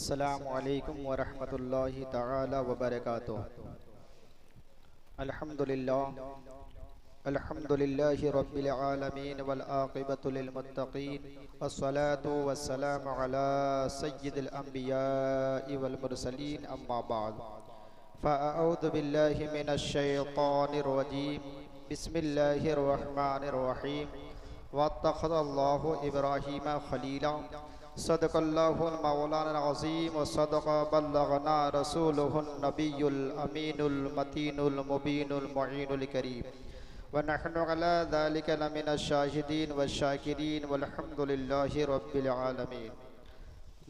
अस्सलामु अलैकुम वरहमतुल्लाहि तआला वबरकातुहू। अल्हम्दुलिल्लाहि रब्बिल आलमीन वल आक़िबतु लिल मुत्तक़ीन वस्सलातु वस्सलामु अला सय्यिदिल अंबियाइ वल मुरसलीन अम्मा बाद फ़अऊज़ु बिल्लाहि मिनश शैतानिर रजीम बिस्मिल्लाहिर रहमानिर रहीम वत्तख़ज़ल्लाहु इब्राहीम खलीला सदक़ल्लाहुल मौलाना अज़ीम व सदक़ बल्लगना रसूलुहुन नबियुल अमीनुल मतीनुल मुबीनुल मुईनुल करीम व नहनु अला ज़ालिका लमिनश शाहिदीन व शाकिरीन वल्हम्दुलिल्लाहि रब्बिल आलमीन।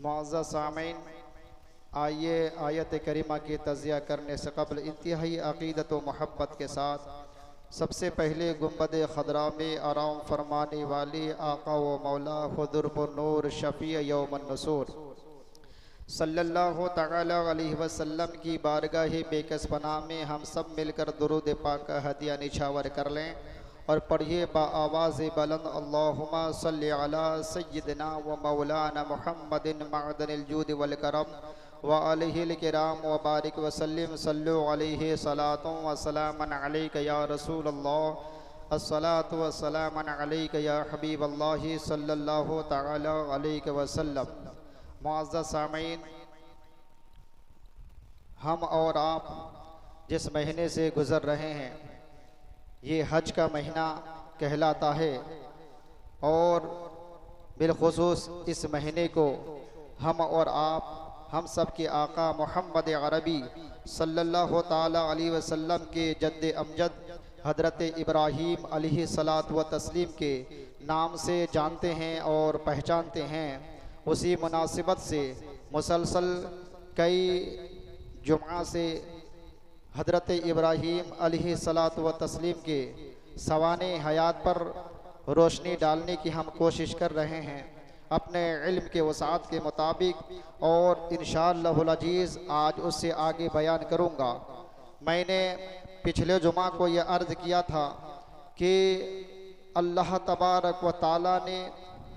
मुअज़्ज़ज़ सामीन, आइए आयत करीमा की तज़िया करने से कबल इंतहाई अक़ीदत व मोहब्बत के साथ सबसे पहले गुंबद खदरा में आराम फरमाने वाले आका व मौला खुदुर नूर शफ़ी यौमन नसूर सल्लल्लाहु तआला अलैहि वसल्लम की बारगाह बेकस पनाह में हम सब मिलकर दुरूद पाक का हदिया निछावर कर लें और पढ़िए बाआवाज़ बुलंद अल्लाहुम्मा सल्लि अला सय्यिदिना व मौलाना मुहम्मदिन मअदनिल जूद वल करम व अलैहिल किराम व बारिक वसल्लिम सल्लु अलैहि सलातुन व सलामन अलैका या रसूलल्लाह अस्सलातु व सलामन अलैका या हबीबल्लाह सल्लल्लाहु तआला अलैहि वसल्लम। मुअज़्ज़ज़ सामीन, हम और आप जिस महीने से गुज़र रहे हैं ये हज का महीना कहलाता है और बिलखुसूस इस महीने को हम और आप हम सब के आका मोहम्मद अरबी सल्लल्लाहु ताला अलैहि वसल्लम के जद्द अमजद हज़रत इब्राहीम अलैहि सलात व तस्लीम के नाम से जानते हैं और पहचानते हैं। उसी मुनासिबत से मुसलसल कई जुमा से हज़रत इब्राहीम अलैहि सलात व तस्लीम के सवाने हयात पर रोशनी डालने की हम कोशिश कर रहे हैं अपने इल्म के वसाअत के मुताबिक, और इंशाअल्लाहुल अज़ीज़ आज उससे आगे बयान करूँगा। मैंने पिछले जुमा को यह अर्ज़ किया था कि अल्लाह तबारक व ताला ने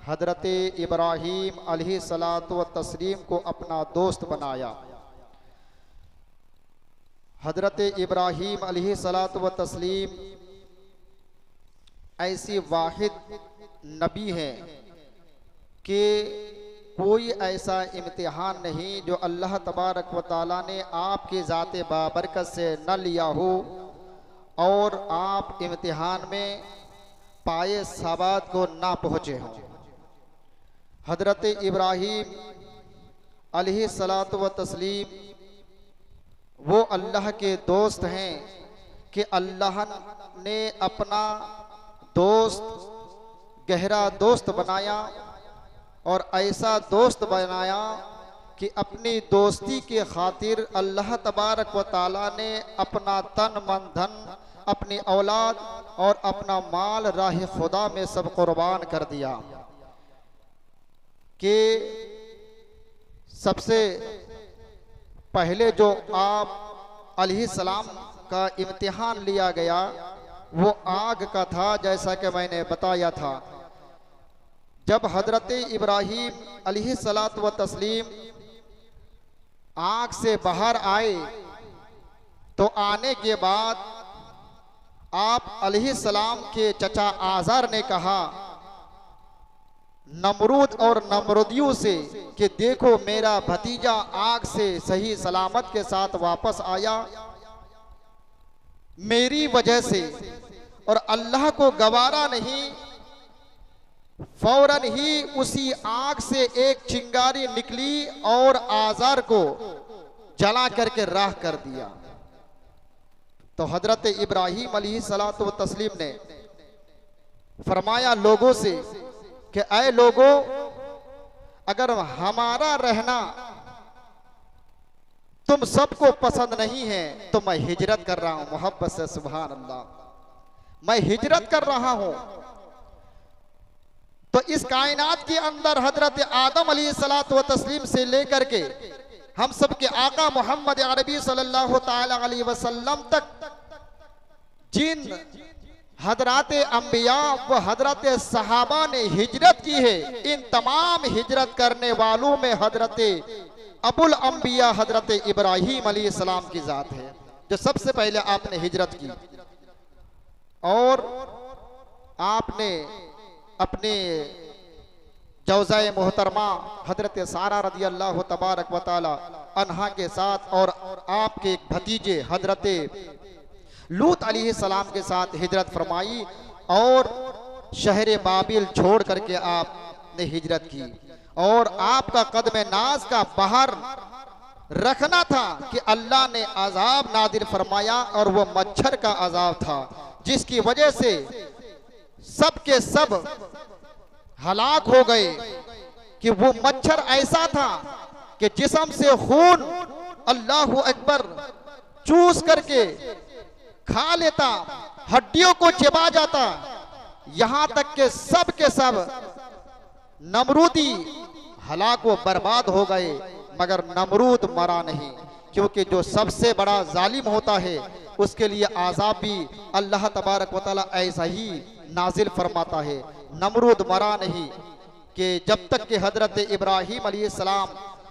हज़रत इब्राहीम अलैहि सलात व तस्लीम को अपना दोस्त बनाया। हज़रत इब्राहीम अलैहि सलात व तस्लीम ऐसी वाहिद नबी हैं कि कोई ऐसा इम्तिहान नहीं जो अल्लाह तबारक व ताला ने आपकी ज़ात बाबरकत से न लिया हो और आप इम्तिहान में पाए सवाब को ना पहुँचे हों। हज़रत इब्राहीम अलैहि सलात व तस्लीम वो अल्लाह के दोस्त हैं कि अल्लाह ने अपना दोस्त गहरा दोस्त बनाया और ऐसा दोस्त बनाया कि अपनी दोस्ती के खातिर अल्लाह तबारक व ताला ने अपना तन मन धन अपनी औलाद और अपना माल राह खुदा में सब कुर्बान कर दिया। कि सबसे पहले जो आप अलैहिस्सलाम का इम्तिहान लिया गया वो आग का था, जैसा कि मैंने बताया था। जब हज़रत इब्राहीम अलैहिस्सलात व तस्लीम आग से बाहर आए तो आने के बाद आप अलैहिस्सलाम के चचा आज़र ने कहा नमरूद और नमरूदियों से कि देखो मेरा भतीजा आग से सही सलामत के साथ वापस आया मेरी वजह से, और अल्लाह को गवारा नहीं, फौरन ही उसी आग से एक चिंगारी निकली और आज़र को जला करके राख कर दिया। तो हज़रत इब्राहीम अलैहिस्सलात व तस्लीम ने फरमाया लोगों से कि ऐ लोगों, अगर हमारा रहना तुम सबको पसंद नहीं है तो मैं हिजरत कर रहा हूं। मोहब्बत से सुभान अल्लाह, मैं हिजरत कर रहा हूं। तो इस कायनात के अंदर हजरत आदम अलैहिस्सलात व तस्लीम से लेकर के हम सब के आका मोहम्मद अरबी सल्लल्लाहु ताला अलैहि वसल्लम तक जिन हजरत अंबिया व हजरत सहाबा ने हिजरत की है, इन तमाम हिजरत करने वालों में हजरत अबुल अंबिया हजरत इब्राहीम अलैहिस्सलाम की जात है, जो सबसे पहले आपने हिजरत की और आपने अपने जौज़ाए मोहतरमा हजरत सारा रदी अल्लाह तबारक व तआला अन्हा के साथ और आपके एक भतीजे हजरत लूत अलैहिस्सलाम के साथ हिजरत फरमाई और शहर बाबिल छोड़ करके आपने हिजरत की। और आपका कदम नाज का बाहर रखना था कि अल्लाह ने अजाब नादिर फरमाया और वो मच्छर का अजाब था, जिसकी वजह से सब के सब हलाक हो गए। कि वो मच्छर ऐसा था कि जिस्म से खून अल्लाहु अकबर चूस करके खा लेता, हड्डियों को चिबा जाता, यहां तक के सब नमरूदी हलाक व बर्बाद हो गए। मगर नमरूद मरा नहीं, क्योंकि जो सबसे बड़ा जालिम होता है उसके लिए आज़ाब भी अल्लाह तबारक व तआला ऐसा ही नाजिल फरमाता है। नमरूद मरा नहीं कि जब तक कि हजरत इब्राहीम अलैहिस्सलाम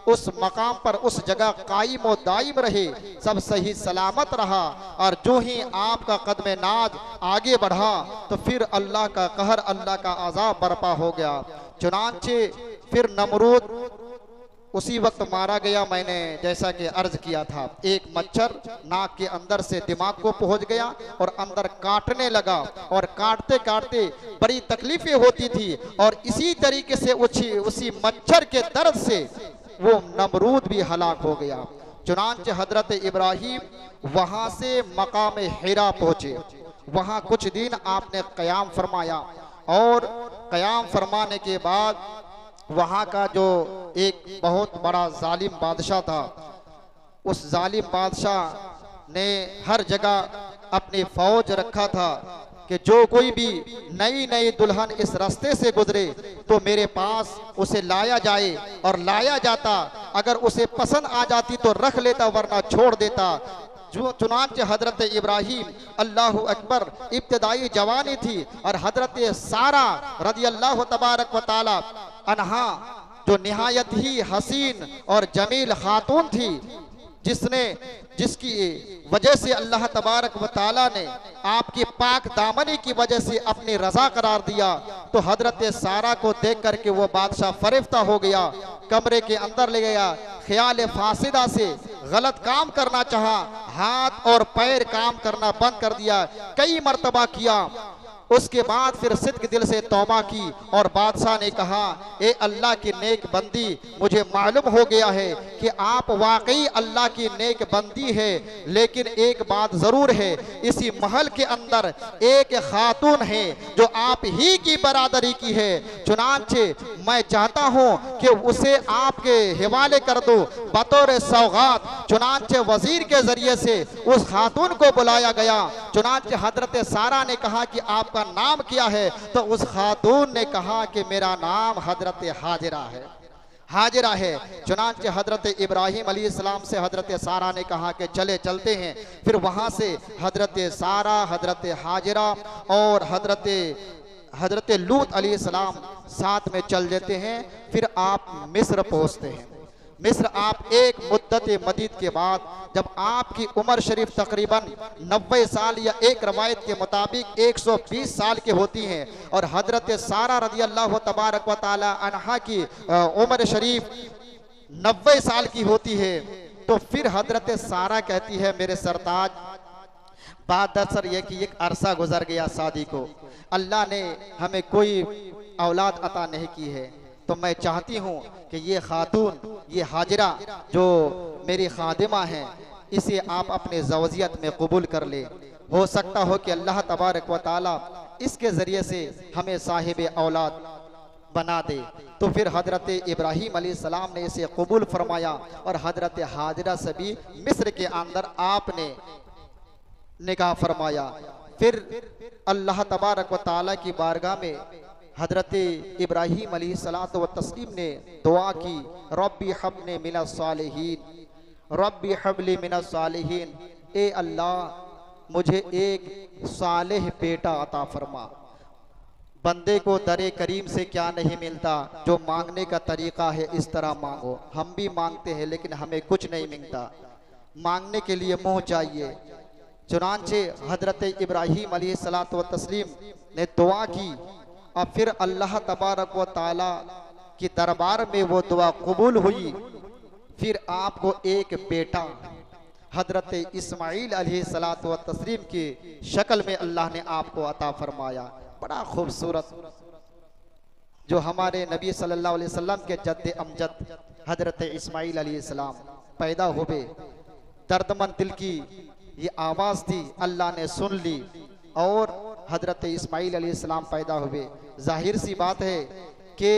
उस मकाम पर उस जगह कायम व दायम रहे, सब सही सलामत रहा। और जो ही आपका कदम नाज आगे बढ़ा तो फिर अल्लाह का कहर, अल्लाह का अज़ाब बर्पा हो गया। चुनांचे फिर नमरूद उसी वक्त मारा गया। मैंने जैसा कि अर्ज किया था, एक मच्छर नाक के अंदर से दिमाग को पहुंच गया और अंदर काटने लगा और काटते काटते बड़ी तकलीफें होती थी। और इसी तरीके से उसी मच्छर के दर्द से वो नमरूद भी हलाक हो गया। चुनांचे हजरत इब्राहीम वहां से मकाम हिरा पहुंचे, वहां कुछ दिन आपने क़याम फरमाया और क़याम फरमाने के बाद वहां का जो एक बहुत बड़ा जालिम बादशाह था, उस जालिम बादशाह ने हर जगह अपनी फौज रखा था कि जो कोई भी नई नई दुल्हन इस रास्ते से गुजरे तो मेरे पास उसे लाया जाए, और लाया जाता, अगर उसे पसंद आ जाती तो रख लेता वरना छोड़ देता। जो चुनांचे हजरत इब्राहीम अल्लाहु अकबर इब्तदाई जवानी थी और हजरत सारा रदी अल्लाह तबारक व तआला अन्हा जो निहायत ही हसीन और जमील खातून थी, जिसकी वजह से अल्लाह तबारक व तआला ने आपकी पाक दामनी की वजह से अपनी रजा करार दिया। तो हजरत सारा को देख करके वो बादशाह फरिफ्ता हो गया, कमरे के अंदर ले गया, ख्याल फासिदा से गलत काम करना चाहा, हाथ और पैर काम करना बंद कर दिया, कई मर्तबा किया। उसके बाद फिर सिद्क दिल से तौबा की और बादशाह ने कहा, ए अल्लाह की नेक बंदी, मुझे मालूम हो गया है कि आप वाकई अल्लाह की नेक बंदी है, लेकिन एक बात जरूर है, इसी महल के अंदर एक खातून है जो आप ही की बरादरी की है। चुनांचे मैं चाहता हूँ कि उसे आपके हवाले कर दो बतौर सौगात। चुनांचे वजीर के जरिए से उस खातून को बुलाया गया। चुनांचे हजरत सारा ने कहा कि आपका नाम क्या है? तो उस खातून ने कहा कि मेरा नाम हजरत हाजिरा है। चुनांचे हजरत इब्राहीम अलैहिस्सलाम से हजरत सारा ने कहा कि चलते हैं। फिर वहां से हजरत सारा, हजरत हाजिरा और हजरत लूत अलैहिस्सलाम साथ में चल देते हैं। फिर आप मिस्र पहुंचते हैं। मिस्र आप एक मुद्दत मदीद के बाद, जब आपकी उम्र शरीफ तकरीबन 90 साल या एक रवायत के मुताबिक 120 साल की होती हैं और हजरत सारा रदी अल्लाह तबारक व तआला अन्हा की उम्र शरीफ 90 साल की होती है, तो फिर हजरत सारा कहती है, मेरे सरताज, बात दरअसल यह कि एक अरसा गुजर गया शादी को, अल्लाह ने हमें कोई औलाद अता नहीं की है, तो मैं चाहती हूँ कि ये खातून, ये हाजिरा जो मेरी खादिमा है, इसे आप अपने ज़ौजियत में कबूल कर ले। हो सकता हो कि अल्लाह तबारक व तआला इसके ज़रिए से हमें साहिब औलाद बना दे। तो फिर हजरत इब्राहीम अलैहिस्सलाम ने इसे कबूल फरमाया और हजरत हाजिरा से भी मिस्र के अंदर आपने निकाह फरमाया। फिर अल्लाह तबारक व तआला की बारगाह में हजरत इब्राहीम अलैहिस्सलातु व तस्लीम ने दुआ की, रब्बी हब्ली मिनस सालिहीन, रब्बी हब्ली मिनस सालिहीन, ए अल्लाह मुझे एक सालेह बेटा अता फरमा। बंदे को दरे करीम से क्या नहीं मिलता, जो मांगने का तरीका है इस तरह मांगो। हम भी मांगते हैं लेकिन हमें कुछ नहीं मिलता, मांगने के लिए मुंह चाहिए। चुनांचे हजरत इब्राहीम अलैहिस्सलातु व तस्लीम ने दुआ की और फिर अल्लाह तबारक व ताला की दरबार में वो दुआ कबूल हुई। फिर आपको एक बेटा हजरत इस्माइल अलैहिस्सलातु व तस्लीम की शक्ल में अल्लाह ने आपको अता फरमाया। बड़ा खूबसूरत, जो हमारे नबी सल्लल्लाहु अलैहि वसल्लम के जद्द अमजद हजरत इस्माइल अलैहिस्सलाम पैदा हुए। दर्दमंद दिल की ये आवाज़ थी, अल्लाह ने सुन ली और हजरत इस्माइल अलैहिस्सलाम पैदा हुए। जाहिर सी बात है कि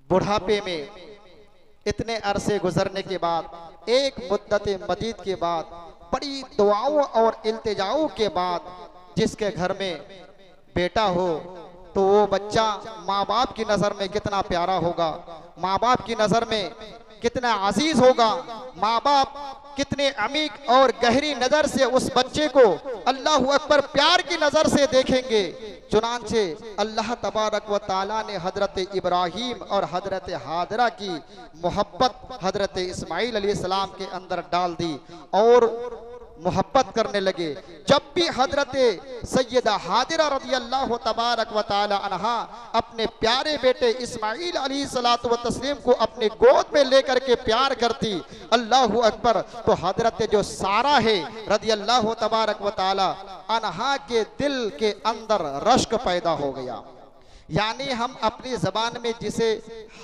बुढ़ापे में इतने अरसे गुजरने के बाद, एक मुद्दत मदीद के बाद, बड़ी दुआओं और इल्तिजाओं के बाद जिसके घर में बेटा हो तो वो बच्चा माँ बाप की नज़र में कितना प्यारा होगा, माँ बाप की नज़र में कितना अजीज होगा, माँ बाप कितने अमीक और गहरी नज़र से उस बच्चे को अल्लाहु अकबर प्यार की नज़र से देखेंगे। चुनांचे अल्लाह तबारक व ताला ने हजरत इब्राहीम और हजरत हाजरा की मोहब्बत हजरत इस्माइल अलैहिस्सलाम के अंदर डाल दी और मोहब्बत करने लगे। जब भी हजरत सैयदा हाजरा रज़ियल्लाहु तबारक व ताला अन्हा अपने प्यारे बेटे इस्माइल अलैहिस्सलातु व तस्लीम को अपने गोद में लेकर के प्यार करती, अल्लाहु अकबर, तो हजरत जो सारा है रज़ियल्लाहु तबारक व ताला अन्हा के दिल के अंदर रश्क पैदा हो गया। यानी हम अपनी जबान में जिसे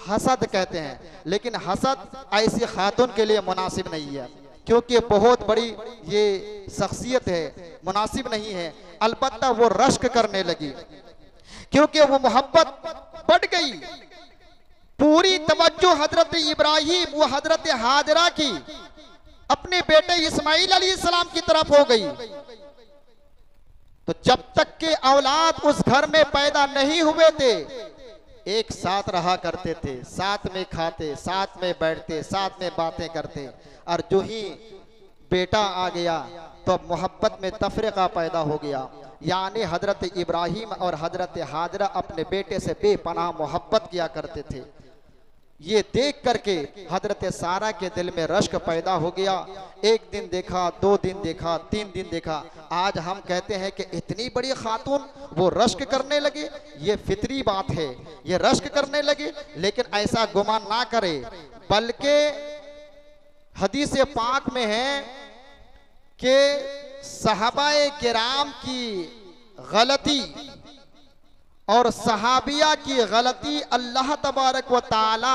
हसद कहते हैं, लेकिन हसद ऐसी खातून के लिए मुनासिब नहीं है, क्योंकि बहुत बड़ी ये शख्सियत है, मुनासिब नहीं है। अलबत्ता वो रश्क करने लगी क्योंकि वो मोहब्बत बढ़ गई। पूरी तवज्जो हजरत इब्राहीम व हजरत हाजरा की अपने बेटे इस्माइल अलैहिस्सलाम की तरफ हो गई। तो जब तक के औलाद उस घर में पैदा नहीं हुए थे, एक साथ रहा करते थे, साथ में खाते, साथ में बैठते, साथ में बातें करते। और जो ही बेटा आ गया तो मोहब्बत में तफरीका पैदा हो गया। यानी हजरत इब्राहीम और हजरत हाजरा अपने बेटे से बेपनाह मोहब्बत किया करते थे। ये देख करके हजरत सारा के दिल में रश्क पैदा हो गया। एक दिन देखा, 2 दिन देखा, 3 दिन देखा। आज हम कहते हैं कि इतनी बड़ी खातून वो रश्क करने लगे, ये फितरी बात है, ये रश्क करने लगे। लेकिन ऐसा गुमान ना करे, बल्कि हदीस पाक में है कि सहाबाए किराम की गलती और सहाबिया की गलती अल्लाह तबारक व ताला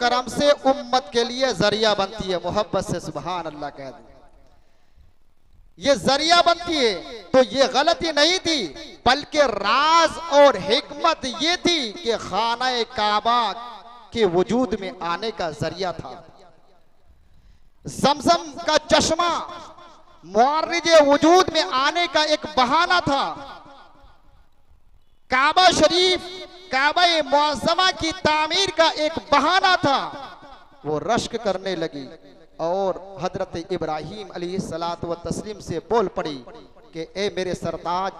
करम से उम्मत के लिए जरिया बनती है। मोहब्बत से सुभान अल्लाह कह दे, ये जरिया बनती है। तो ये गलती नहीं थी, बल्कि राज और हिकमत ये थी कि खाना काबा के वजूद में आने का जरिया था। जमजम का चश्मा मुआर्रिज वजूद में आने का एक बहाना था। काबा शरीफ, काबा मुअज़्ज़मा की तामीर का एक बहाना था। वो रश्क करने लगी और हजरत इब्राहीम अलैहिस्सलातु व तस्लीम से बोल पड़ी कि ए मेरे सरताज,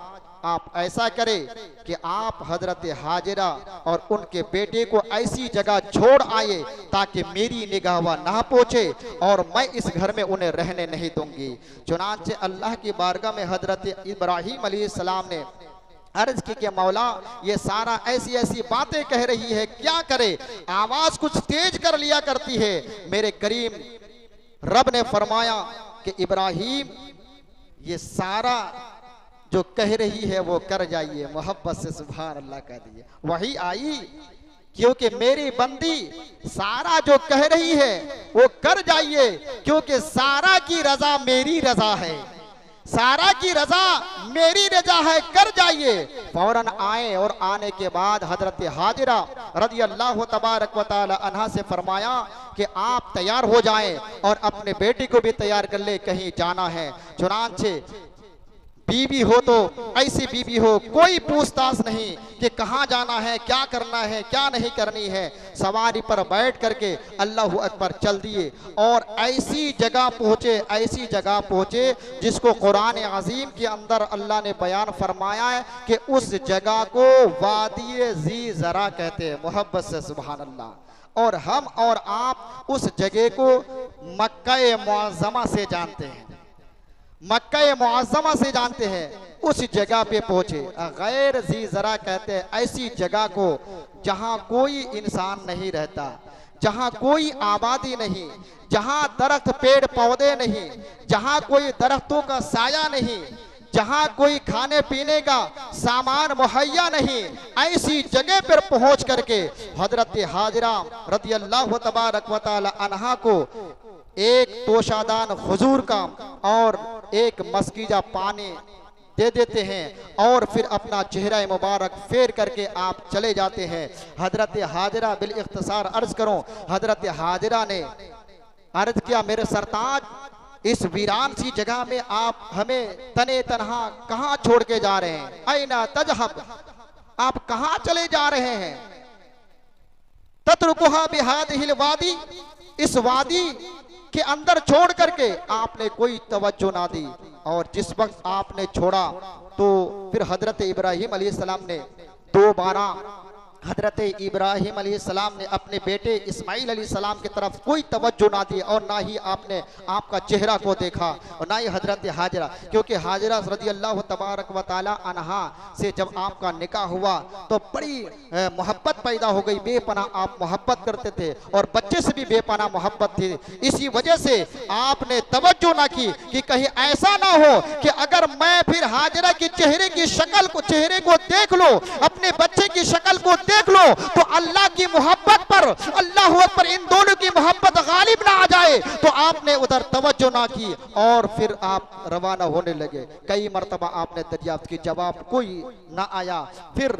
आप ऐसा करें कि आप हजरत हाजरा और उनके बेटे को ऐसी जगह छोड़ आए ताकि मेरी निगाह ना पहुंचे और मैं इस घर में उन्हें रहने नहीं दूंगी। चुनांचे अल्लाह की बारगाह में हजरत इब्राहीम अलैहिस्सलाम ने अर्ज की कि मौला, ये सारा ऐसी ऐसी बातें कह रही है, क्या करे, आवाज कुछ तेज कर लिया करती है। मेरे करीम रब ने फरमाया कि इब्राहीम, ये सारा जो कह रही है वो कर जाइए। मोहब्बत से सुभान अल्लाह कह दिए। वही आई, क्योंकि मेरी बंदी सारा जो कह रही है वो कर जाइए, क्योंकि सारा की रजा मेरी रजा है, सारा की रजा मेरी रजा है, कर जाइए। फौरन आए और आने के बाद हजरत हाजिरा रज़ियल्लाहु तबारक व तआला अन्हा से फरमाया कि आप तैयार हो जाएं और अपने बेटी को भी तैयार कर ले, कहीं जाना है। चुनांचे बीवी हो तो ऐसी बीवी हो, कोई पूछताछ नहीं कि कहाँ जाना है, क्या करना है, क्या नहीं करनी है। सवारी पर बैठ करके अल्लाह अकबर चल दिए और ऐसी जगह पहुँचे जिसको कुरान अजीम के अंदर अल्लाह ने बयान फरमाया है कि उस जगह को वादी जी जरा कहते हैं, मोहब्बत से सुभान अल्लाह। और हम और आप उस जगह को मक्का मुअज़्ज़मा से जानते हैं, मक्का मुअज़्ज़मा से जानते हैं। उस जगह पे पहुंचे, गैर जी जरा कहते हैं ऐसी जगह को जहां कोई इंसान नहीं रहता, जहां कोई आबादी नहीं, जहां दरख्त पेड़ पौधे नहीं, जहां कोई दरख्तों का साया नहीं, जहां कोई खाने पीने का सामान मुहैया नहीं, ऐसी जगह पर पहुंच करके हजरत हाजिरा रज़ी अल्लाह तबारक व तआला अन्हा को एक तोशादान हुजूर का और एक मस्कीजा पानी दे देते हैं और फिर अपना चेहरा मुबारक फेर करके आप चले जाते हैं। हजरत हाजिरा बिल इख्तिसार अर्ज करो, हजरत हाजिरा ने अर्ज किया, मेरे सरताज इस वीरान सी जगह में आप हमें तने तनहा कहाँ छोड़ के जा रहे हैं? ऐना तजहब, आप कहाँ चले जा रहे हैं? तत्रुकुहा बिहादिहिल वादी, इस वादी के अंदर छोड़ करके आपने कोई तवज्जो ना दी। और जिस वक्त आपने छोड़ा तो फिर हजरत इब्राहिम अलैहिस्सलाम ने दोबारा, हजरत इब्राहिम अलैहिस्सलाम ने अपने बेटे इस्माइल अलैहिस्सलाम की तरफ कोई तवज्जो ना दी और ना ही आपने आपका चेहरा को देखा और ना ही हजरत हाजिरा, क्योंकि हाजिरा रज़ी अल्लाह तबारक व तआला अन्हा से जब आपका निकाह हुआ तो बड़ी मोहब्बत पैदा हो गई, बेपनाह आप मोहब्बत करते थे और बच्चे से भी बेपनाह मोहब्बत थी। इसी वजह से आपने तवज्जो ना की कि कहीं ऐसा ना हो कि अगर मैं फिर हाजिरा की चेहरे को देख लो, अपने बच्चे की शक्ल को देख लो तो अल्लाह की मोहब्बत पर, अल्लाह अकबर, इन दोनों की मोहब्बत गालिब ना आ जाए। तो आपने उधर तवज्जो ना की और फिर आप रवाना होने लगे। कई मर्तबा आपने दरियाफ्त की, जवाब कोई ना आया। फिर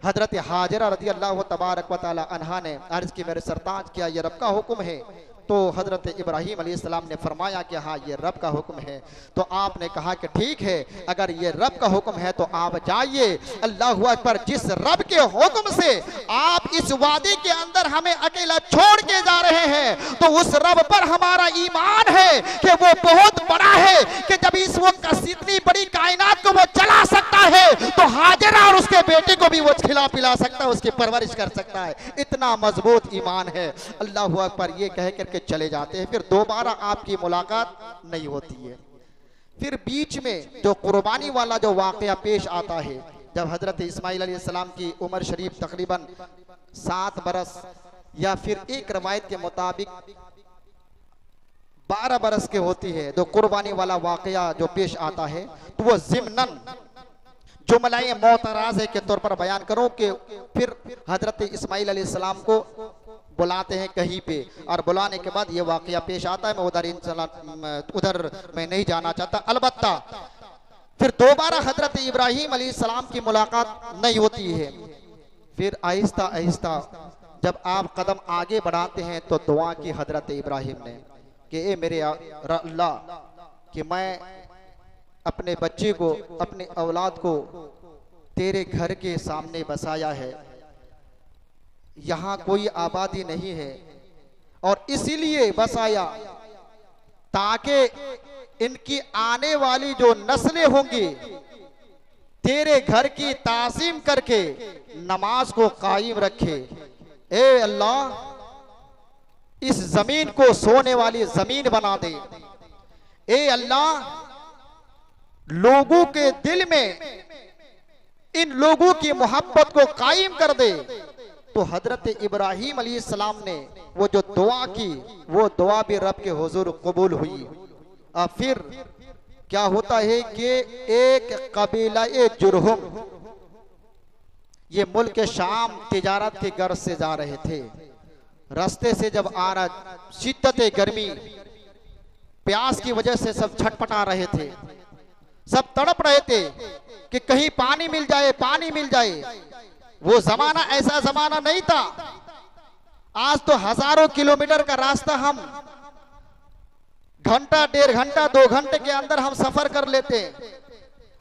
हजरत हाजिरा रज़ी अल्लाह तबारक व तआला अन्हा ने अर्ज की, मेरे सरताज क्या ये रब का हुक्म है? तो हजरत इब्राहिम अलैहिस्सलाम ने फरमाया कि हाँ ये रब का हुक्म है। तो आपने कहा कि ठीक है, अगर ये रब का हुक्म है तो आप जाइए। अल्लाहु अकबर, जिस रब के हुक्म से आप इस वादी के अंदर हमें अकेला छोड़ के जा रहे हैं तो उस रब पर हमारा ईमान है कि वो बहुत बड़ा है, कि जब इस वक्त इतनी बड़ी कायनात को वो चला सकता है तो हाजिरा और उसके बेटे को भी वो खिला पिला सकता है, उसकी परवरिश कर सकता है। इतना मजबूत ईमान है। अल्लाहु अकबर ये कह करके चले जाते हैं। फिर दोबारा आपकी मुलाकात नहीं होती है। फिर बीच में जो कुर्बानी वाला जो वाकया पेश आता है, जब हजरत इस्माइल अलैहिस्सलाम की उम्र शरीफ तकरीबन 7 बरस या फिर एक रवायत के मुताबिक 12 बरस के होती है, तो कुर्बानी वाला वाकया जो पेश आता है तो वो ज़िम्नन जुमला मोतराज़े के तौर पर बयान करो कि फिर हजरत इस्माइल अलैहिस्सलाम को बुलाते हैं कहीं पे और बुलाने के बाद ये वाकया पेश आता है। मैं उधर मैं नहीं जाना चाहता। अलबत्ता फिर दोबारा हजरत इब्राहिम अलैहिस्सलाम की मुलाकात नहीं होती है। फिर आहिस्ता आहिस्ता जब आप कदम आगे बढ़ाते हैं तो दुआ की हजरत इब्राहिम ने कि ए मेरे अल्लाह, कि मैं अपने बच्चे को, अपने औलाद को तेरे घर के सामने बसाया है, यहाँ कोई आबादी नहीं है और इसीलिए बसाया ताकि इनकी आने वाली जो नस्लें होंगी तेरे घर की ताज़ीम करके नमाज को कायम रखे। ए अल्लाह, इस जमीन को सोने वाली जमीन बना दे। ए अल्लाह, लोगों के दिल में इन लोगों की मोहब्बत को कायम कर दे। तो हजरत इब्राहिम अलैहिस्सलाम ने वो जो दुआ की, वो दुआ भी रब के हुजूर कबूल हुई। और फिर क्या होता है कि एक कबीला जुरहुम, ये मुल्क शाम तिजारत के गर्ज से जा रहे थे। रास्ते से जब आ रहा, शिद्दत गर्मी, प्यास की वजह से सब छटपटा रहे थे, सब तड़प रहे थे कि कहीं पानी मिल जाए, पानी मिल जाए। वो जमाना ऐसा जमाना नहीं था। आज तो हजारों किलोमीटर का रास्ता हम घंटा, 1.5 घंटा, 2 घंटे के अंदर हम सफर कर लेते हैं।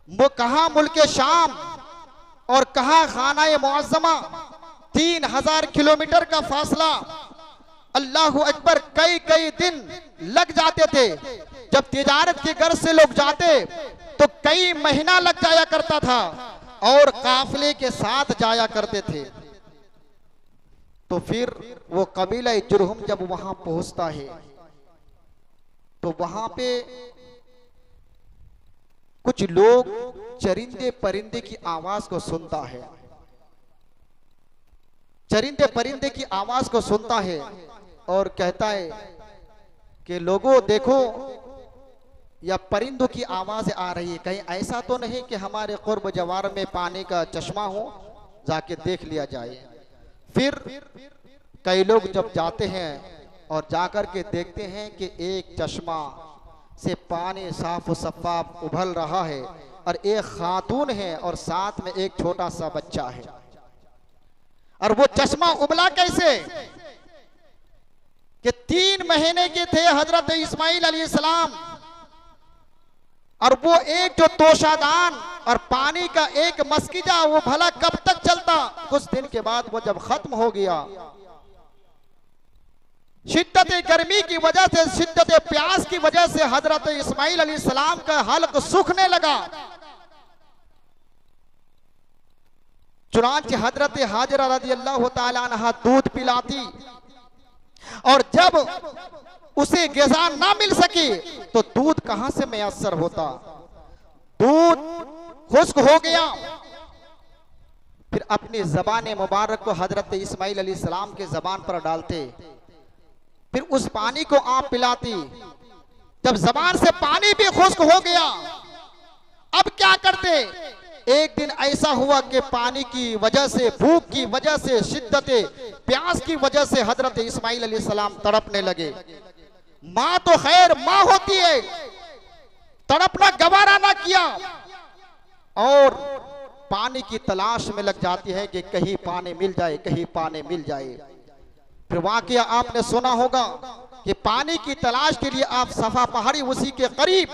वो कहा मुल्क शाम और कहा खाना मुअज़्ज़मा, 3000 किलोमीटर का फासला। अल्लाहु अकबर, कई कई दिन लग जाते थे। जब तिजारत की गर्ज से लोग जाते तो कई महीना लग जाया करता था और काफिले के साथ जाया करते थे। तो फिर वो कबीला जुरहुम जब वहां पहुंचता है तो वहां पे कुछ लोग चरिंदे परिंदे की आवाज को सुनता है, चरिंदे परिंदे की आवाज को सुनता है और कहता है कि लोगों देखो, या परिंदों की आवाज आ रही है, कहीं ऐसा तो नहीं कि हमारे कुर्ब जवार में पानी का चश्मा हो, जाके देख लिया जाए। फिर कई लोग जब जाते हैं और जाकर के देखते हैं कि एक चश्मा से पानी साफ शफाफ उबल रहा है और एक खातून है और साथ में एक छोटा सा बच्चा है। और वो चश्मा उबला कैसे कि 3 महीने के थे हजरत इस्माइल अलैहिस्सलाम, और वो एक जो तोशादान और पानी का एक मस्किजा, वो भला कब तक चलता। कुछ दिन के बाद वो जब खत्म हो गया, शिद्दत गर्मी की वजह से, शिद्दत प्यास की वजह से हजरत इस्माइल अलैहिस्सलाम का हल्क सूखने लगा। चुनांचे हजरत हाजरा रज़ियल्लाहु ताला अन्हा दूध पिलाती, और जब उसे ग़िज़ा ना मिल सकी तो दूध कहां से मैसर होता, दूध खुश्क हो गया। फिर अपनी ज़बान मुबारक को हजरत इस्माइल अलैहिस्सलाम के ज़बान पर डालते, फिर उस पानी को आप पिलाती। जब ज़बान से पानी भी खुश्क हो गया, अब क्या करते। एक दिन ऐसा हुआ कि पानी की वजह से, भूख की वजह से, शिद्दत प्यास की वजह से हजरत इस्माइल अलैहिस्सलाम तड़पने लगे। माँ तो खैर माँ होती है, तड़पना गवारा ना किया और पानी की तलाश में लग जाती है कि कहीं पानी मिल जाए, कहीं पानी मिल जाए। फिर वाकया आपने सुना होगा कि पानी की तलाश के लिए आप सफा पहाड़ी, उसी के करीब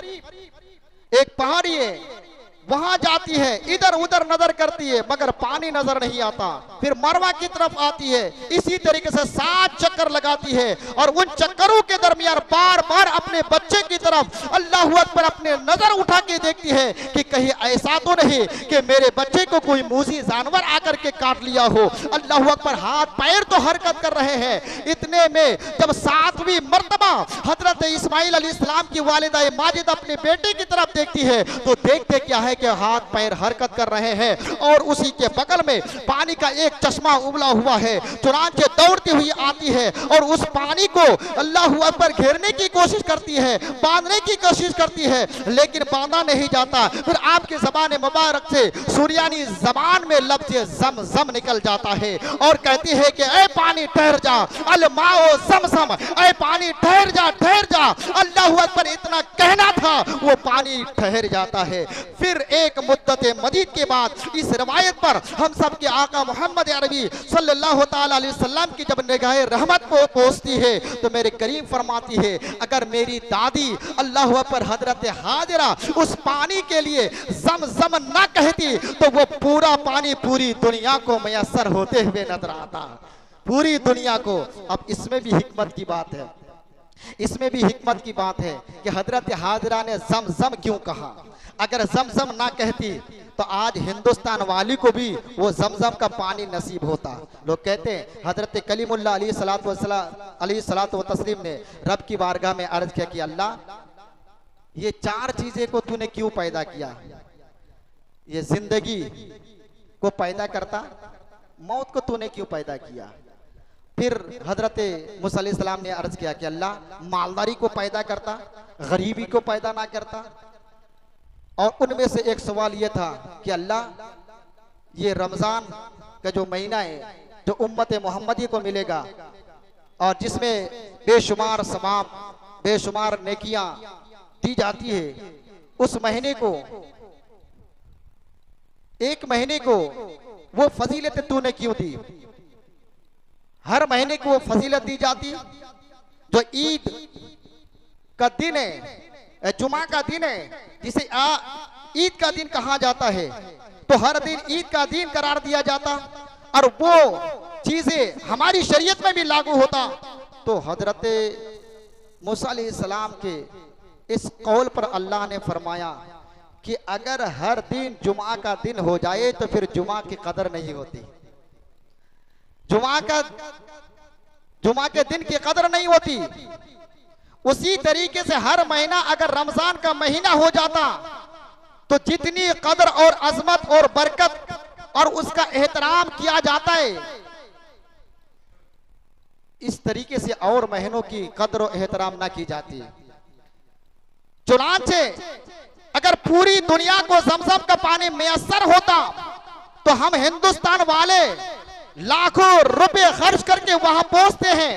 एक पहाड़ी है, वहां जाती है, इधर उधर नजर करती है मगर पानी नजर नहीं आता। फिर मरवा की तरफ आती है, इसी तरीके से 7 चक्कर लगाती है और उन चक्करों के दरमियान बार बार अपने बच्चे की तरफ अल्लाहु अकबर अपने नजर उठा के देखती है कि कहीं ऐसा तो नहीं कि मेरे बच्चे को कोई मूसी जानवर आकर के काट लिया हो। अल्लाहु अकबर, हाथ पैर तो हरकत कर रहे हैं। इतने में जब 7वीं मर्तबा हजरत इस्माइल अलैहिस्सलाम की वालिदा माजिद अपने बेटे की तरफ देखती है तो देखते क्या है कि हाथ पैर हरकत कर रहे हैं और उसी के बगल में पानी का एक चश्मा उबला हुआ है। चुनांचे दौड़ती हुई आती है और उस पानी को अल्लाहु अकबर घेरने की कोशिश करती है, बांधने की कोशिश करती है, लेकिन बांधा नहीं जाता। फिर आपकी ज़बान मुबारक से सुरियानी ज़बान में लफ्ज़ ज़म-ज़म निकल जाता है और कहती है कि ऐ पानी ठहर जा, अल माओ ज़म-ज़म, ऐ पानी ठहर जा, ठहर जा। अल्लाहु अकबर इतना कहना था, वो पानी ठहर जाता है। फिर एक मुद्दत मदीद के बाद इस रवायत पर हम सब के आका मोहम्मद अरबी सल्लल्लाहु ताला अलैहि वसल्लम की जब निगाह रहमत को पहुंचती है तो मेरे करीम फरमाती है, अगर मेरी दादी अल्लाह पर हजरत हाजरा उस पानी के लिए ज़म-ज़म ना कहती तो वो पूरा पानी पूरी दुनिया को मैसर होते हुए नजर आता, पूरी दुनिया को। अब इसमें भी हिकमत की बात है, इसमें भी हिकमत की बात है कि हजरत हाजरा ने ज़म-ज़म क्यों कहा। अगर ज़म-ज़म ना कहती तो आज हिंदुस्तान वाली को भी वो ज़म-ज़म का पानी नसीब होता। लोग कहते हैं हजरत कलीमुल्लाह अलैहिस्सलातु व तस्लीम ने रब की बारगाह में अर्ज किया कि अल्लाह, ये 4 चीजें को तूने क्यों पैदा किया। ये जिंदगी को पैदा करता, मौत को तूने क्यों पैदा किया। फिर हजरत मूसा अलैहिस्सलाम ने अर्ज किया कि अल्लाह, मालदारी को पैदा करता, गरीबी को पैदा ना करता। और उनमें से एक सवाल यह था कि अल्लाह, ये रमज़ान का जो महीना है जो उम्मत मोहम्मदी को मिलेगा और जिसमें बेशुमार सवाब, बेशुमार नेकियां दी जाती है, उस महीने को, एक महीने को वो फजीलत तूने क्यों दी। हर महीने को वो फजीलत दी जाती जो ईद का दिन है, जुमा का दिन है, जिसे ईद का दिन कहा जाता है, तो हर दिन ईद का दिन करार दिया जाता और वो चीजें हमारी शरीयत में भी लागू होता। तो हजरत मूसा अलैहिस्सलाम के इस कौल पर अल्लाह ने फरमाया कि अगर हर दिन जुमा का दिन हो जाए तो फिर जुमा की कदर नहीं होती, जुमा के दिन की कदर नहीं होती। उसी तरीके से हर महीना अगर रमजान का महीना हो जाता तो जितनी कदर और अजमत और बरकत और उसका एहतराम किया जाता है, इस तरीके से और महीनों की कदर और एहतराम ना की जाती। चुनांचे अगर पूरी दुनिया को जमजम का पानी मैसर होता तो हम हिंदुस्तान वाले लाखों रुपए खर्च करके वहां पहुंचते हैं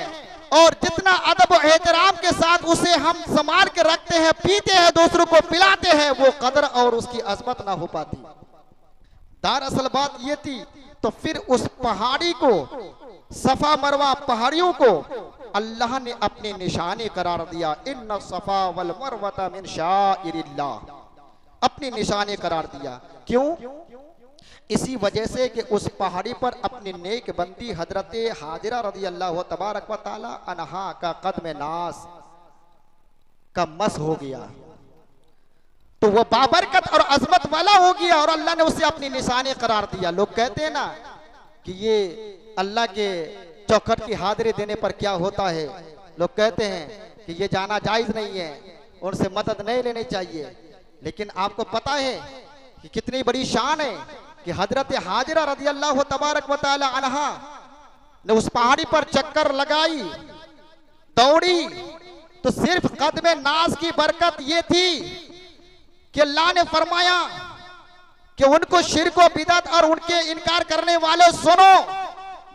और जितना अदब और एहतराम के साथ उसे हम संभाल के रखते हैं, पीते हैं, दूसरों को पिलाते हैं, वो कदर और उसकी अजमत ना हो पाती। दरअसल बात ये थी। तो फिर उस पहाड़ी को, सफा मरवा पहाड़ियों को अल्लाह ने अपनी निशानी करार दिया। इन्ना सफा वल मरवता मिन शाइरिल्लाह, अपनी निशानी करार दिया। क्यों? इसी वजह से कि उस पहाड़ी पर अपनी नेक बंदी हजरत हाजिरा रज़ी अल्लाह तबारक व तआला अन्हा का कदम नास का मस हो गया, तो वो बाबरकत और अजमत वाला हो गया और अल्लाह ने उसे अपनी निशानी करार दिया। लोग कहते हैं ना कि ये अल्लाह के चौखट की हाजिरी देने पर क्या होता है, लोग कहते हैं कि ये जाना जायज नहीं है, उनसे मदद नहीं लेनी चाहिए। लेकिन आपको पता है कि कितनी बड़ी शान है कि हजरत हाजिरा रज़ी अल्लाह तबारक व तआला अन्हा ने उस पहाड़ी पर चक्कर लगाई, दौड़ी, तो सिर्फ कदम नाज की बरकत ये थी कि अल्लाह ने फरमाया कि उनको शिर्क व बिदअत और उनके इनकार करने वाले सुनो,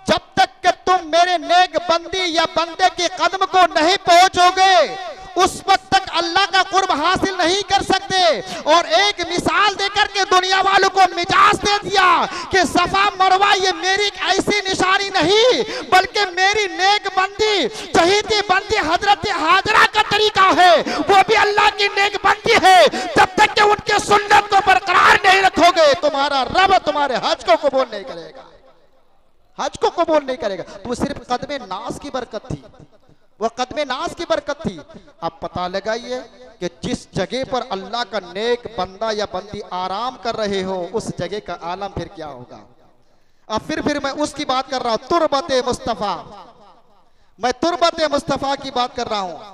जब तक कि तुम मेरे नेक बंदी या बंदे के कदम को नहीं पहुंचोगे उस वक्त तक अल्लाह का कुर्ब हासिल नहीं कर सकते। और एक मिसाल देकर के दुनिया वालों को मिजाज दे दिया कि सफा मरवा ये मेरी ऐसी निशानी नहीं बल्कि मेरी नेक बंदी, चहीती बंदी हजरत हाजरा का तरीका है, वो भी अल्लाह की नेक बंदी है। जब तक कि उनके सुन्नत को बरकरार नहीं रखोगे तुम्हारा रब तुम्हारे हज को कबूल नहीं करेगा, हज को कबूल नहीं करेगा। तो सिर्फ कदम नाज की बरकत थी, वह कदम नाज की बरकत थी। अब पता लगाइए कि जिस जगह पर अल्लाह का नेक बंदा या बंदी आराम कर रहे हो उस जगह का आलम फिर क्या होगा। अब फिर मैं उसकी बात कर रहा हूं, तुरबत मुस्तफा, मैं तुरबत मुस्तफा की बात कर रहा हूं।